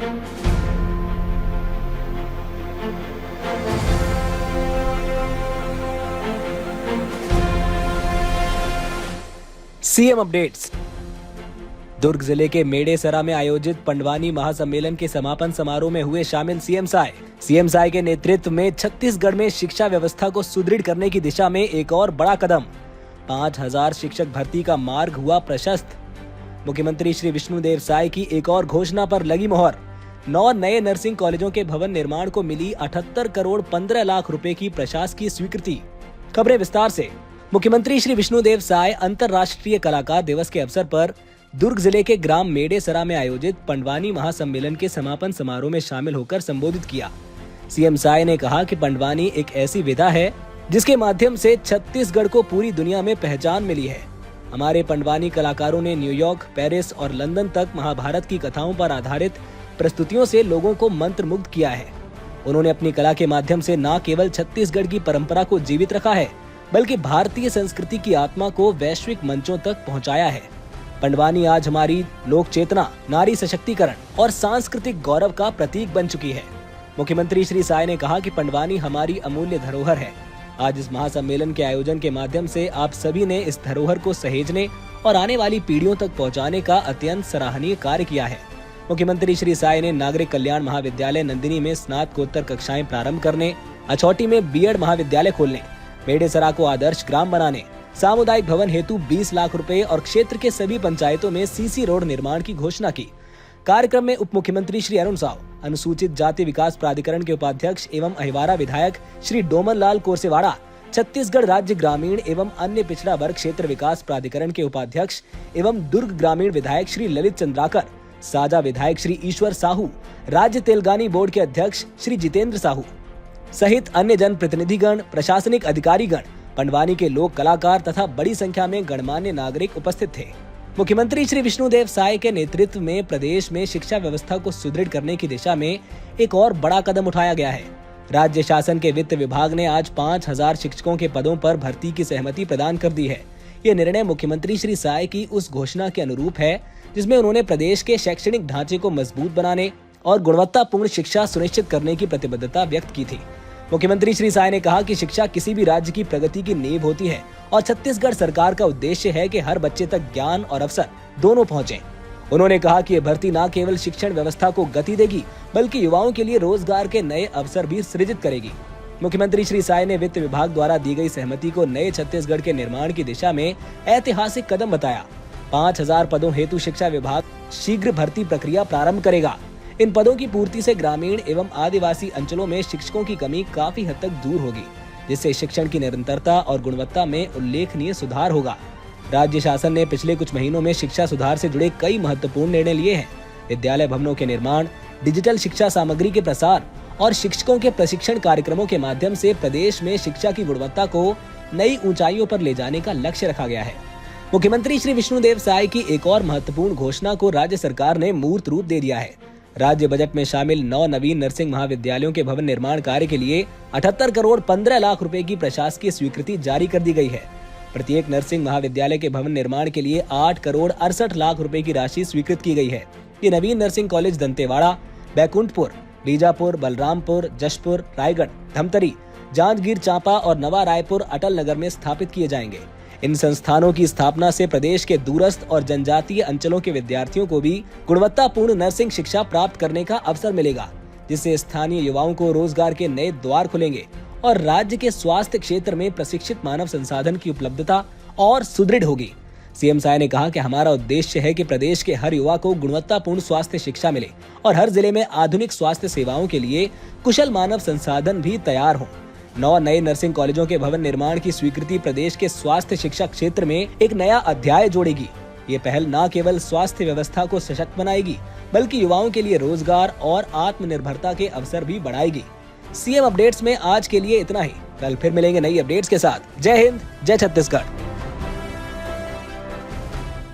CM updates. दुर्ग जिले के मेडेसरा में आयोजित पंडवानी महासम्मेलन के समापन समारोह में हुए शामिल सीएम साय के नेतृत्व में छत्तीसगढ़ में शिक्षा व्यवस्था को सुदृढ़ करने की दिशा में एक और बड़ा कदम। 5000 शिक्षक भर्ती का मार्ग हुआ प्रशस्त। मुख्यमंत्री श्री विष्णुदेव साय की एक और घोषणा पर लगी मोहर। 9 नए नर्सिंग कॉलेजों के भवन निर्माण को मिली 78 करोड़ 15 लाख रुपए की प्रशासकीय स्वीकृति। खबरें विस्तार से। मुख्यमंत्री श्री विष्णुदेव साय अंतर्राष्ट्रीय कलाकार दिवस के अवसर पर दुर्ग जिले के ग्राम मेडेसरा में आयोजित पंडवानी महासम्मेलन के समापन समारोह में शामिल होकर संबोधित किया। सीएम साय ने कहा कि पंडवानी एक ऐसी विधा है जिसके माध्यम से छत्तीसगढ़ को पूरी दुनिया में पहचान मिली है। हमारे पंडवानी कलाकारों ने न्यूयॉर्क, पेरिस और लंदन तक महाभारत की कथाओं पर आधारित प्रस्तुतियों से लोगों को मंत्रमुग्ध किया है। उन्होंने अपनी कला के माध्यम से न केवल छत्तीसगढ़ की परंपरा को जीवित रखा है, बल्कि भारतीय संस्कृति की आत्मा को वैश्विक मंचों तक पहुंचाया है। पंडवानी आज हमारी लोक चेतना, नारी सशक्तिकरण और सांस्कृतिक गौरव का प्रतीक बन चुकी है। मुख्यमंत्री श्री साय ने कहा कि पंडवानी हमारी अमूल्य धरोहर है। आज इस महासम्मेलन के आयोजन के माध्यम से आप सभी ने इस धरोहर को सहेजने और आने वाली पीढ़ियों तक पहुंचाने का अत्यंत सराहनीय कार्य किया है। मुख्यमंत्री श्री साय ने नागरिक कल्याण महाविद्यालय नंदिनी में स्नातकोत्तर कक्षाएं प्रारंभ करने, अछौटी में बीएड महाविद्यालय खोलने, मेडेसरा को आदर्श ग्राम बनाने, सामुदायिक भवन हेतु 20 लाख रुपए और क्षेत्र के सभी पंचायतों में सीसी रोड निर्माण की घोषणा की। कार्यक्रम में उप मुख्यमंत्री श्री अरुण साव, अनुसूचित जाति विकास प्राधिकरण के उपाध्यक्ष एवं अहिवारा विधायक श्री डोमन लाल कोरसेवाड़ा, छत्तीसगढ़ राज्य ग्रामीण एवं अन्य पिछड़ा वर्ग क्षेत्र विकास प्राधिकरण के उपाध्यक्ष एवं दुर्ग ग्रामीण विधायक श्री ललित चंद्राकर, साजा विधायक श्री ईश्वर साहू, राज्य तेलगानी बोर्ड के अध्यक्ष श्री जितेंद्र साहू सहित अन्य जन प्रतिनिधिगण, प्रशासनिक अधिकारीगण, पंडवानी के लोक कलाकार तथा बड़ी संख्या में गणमान्य नागरिक उपस्थित थे। मुख्यमंत्री श्री विष्णुदेव साय के नेतृत्व में प्रदेश में शिक्षा व्यवस्था को सुदृढ़ करने की दिशा में एक और बड़ा कदम उठाया गया है। राज्य शासन के वित्त विभाग ने आज 5000 शिक्षकों के पदों पर भर्ती की सहमति प्रदान कर दी है। ये निर्णय मुख्यमंत्री श्री साय की उस घोषणा के अनुरूप है जिसमें उन्होंने प्रदेश के शैक्षणिक ढांचे को मजबूत बनाने और गुणवत्तापूर्ण शिक्षा सुनिश्चित करने की प्रतिबद्धता व्यक्त की थी। मुख्यमंत्री श्री साय ने कहा कि शिक्षा किसी भी राज्य की प्रगति की नींव होती है और छत्तीसगढ़ सरकार का उद्देश्य है कि हर बच्चे तक ज्ञान और अवसर दोनों पहुंचे। उन्होंने कहा कि ये भर्ती न केवल शिक्षण व्यवस्था को गति देगी, बल्कि युवाओं के लिए रोजगार के नए अवसर भी सृजित करेगी। मुख्यमंत्री श्री साय ने वित्त विभाग द्वारा दी गई सहमति को नए छत्तीसगढ़ के निर्माण की दिशा में ऐतिहासिक कदम बताया। 5000 पदों हेतु शिक्षा विभाग शीघ्र भर्ती प्रक्रिया प्रारंभ करेगा। इन पदों की पूर्ति से ग्रामीण एवं आदिवासी अंचलों में शिक्षकों की कमी काफी हद तक दूर होगी, जिससे शिक्षण की निरंतरता और गुणवत्ता में उल्लेखनीय सुधार होगा। राज्य शासन ने पिछले कुछ महीनों में शिक्षा सुधार से जुड़े कई महत्वपूर्ण निर्णय लिए हैं। विद्यालय भवनों के निर्माण, डिजिटल शिक्षा सामग्री के प्रसार और शिक्षकों के प्रशिक्षण कार्यक्रमों के माध्यम से प्रदेश में शिक्षा की गुणवत्ता को नई ऊंचाइयों पर ले जाने का लक्ष्य रखा गया है। मुख्यमंत्री श्री विष्णुदेव साय की एक और महत्वपूर्ण घोषणा को राज्य सरकार ने मूर्त रूप दे दिया है। राज्य बजट में शामिल 9 नवीन नर्सिंग महाविद्यालयों के भवन निर्माण कार्य के लिए 78 करोड़ 15 लाख रुपए की प्रशासकीय स्वीकृति जारी कर दी गई है। प्रत्येक नर्सिंग महाविद्यालय के भवन निर्माण के लिए 8 करोड़ 68 लाख रुपए की राशि स्वीकृत की गई है। ये नवीन नर्सिंग कॉलेज दंतेवाड़ा, बैकुंठपुर, बीजापुर, बलरामपुर, जशपुर, रायगढ़, धमतरी, जांजगीर चांपा और नवा रायपुर, अटल नगर में स्थापित किए जाएंगे। इन संस्थानों की स्थापना से प्रदेश के दूरस्थ और जनजातीय अंचलों के विद्यार्थियों को भी गुणवत्तापूर्ण नर्सिंग शिक्षा प्राप्त करने का अवसर मिलेगा, जिससे स्थानीय युवाओं को रोजगार के नए द्वार खुलेंगे और राज्य के स्वास्थ्य क्षेत्र में प्रशिक्षित मानव संसाधन की उपलब्धता और सुदृढ़ होगी। सीएम साय ने कहा कि हमारा उद्देश्य है कि प्रदेश के हर युवा को गुणवत्तापूर्ण स्वास्थ्य शिक्षा मिले और हर जिले में आधुनिक स्वास्थ्य सेवाओं के लिए कुशल मानव संसाधन भी तैयार हों। 9 नए नर्सिंग कॉलेजों के भवन निर्माण की स्वीकृति प्रदेश के स्वास्थ्य शिक्षा क्षेत्र में एक नया अध्याय जोड़ेगी। ये पहल न केवल स्वास्थ्य व्यवस्था को सशक्त बनाएगी, बल्कि युवाओं के लिए रोजगार और आत्मनिर्भरता के अवसर भी बढ़ाएगी। सीएम अपडेट्स में आज के लिए इतना ही। कल फिर मिलेंगे नई अपडेट्स के साथ। जय हिंद, जय छत्तीसगढ़।